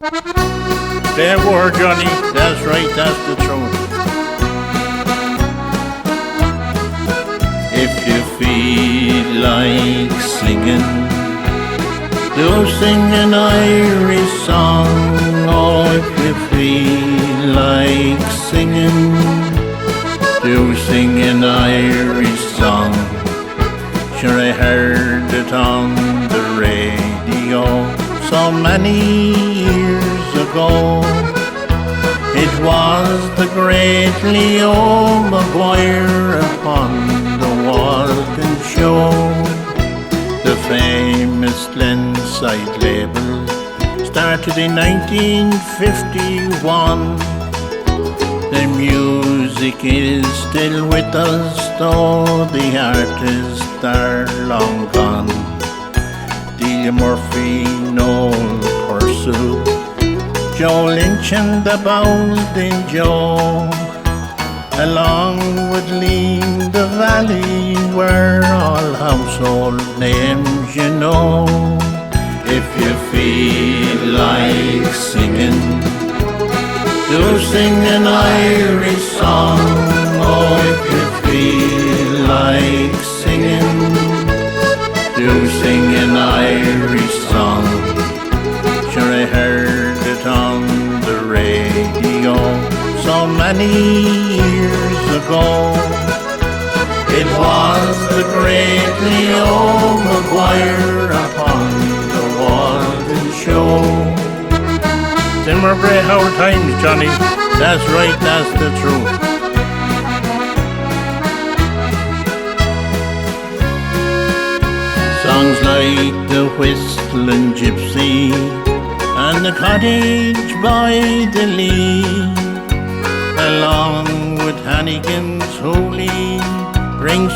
There were, Johnny. That's right, that's the truth. If you feel like singing, do sing an Irish song. Oh, if you feel like singing, do sing an Irish song. Sure, I heard it on the radio so many years ago. It was the great Leo Maguire upon the Walton show. The famous Glenside label started in 1951. The music is still with us, though the artists are long gone. Delia Murphy, Noel Purcell, Joe Lynch and the Baldwin Joe, along with Liam the Valley, were all household names, you know. If you feel like singing, do sing an Irish song. Oh, if you feel like singing, do sing an Irish song. Sure, I heard it on the radio so many years ago. It was the great Leo Maguire upon the Walton show. Them were great Howard times, Johnny. That's right, that's the truth. Songs like the Whistling Gypsy and the Cottage by the Lee, along with Hannigan's Holy, bring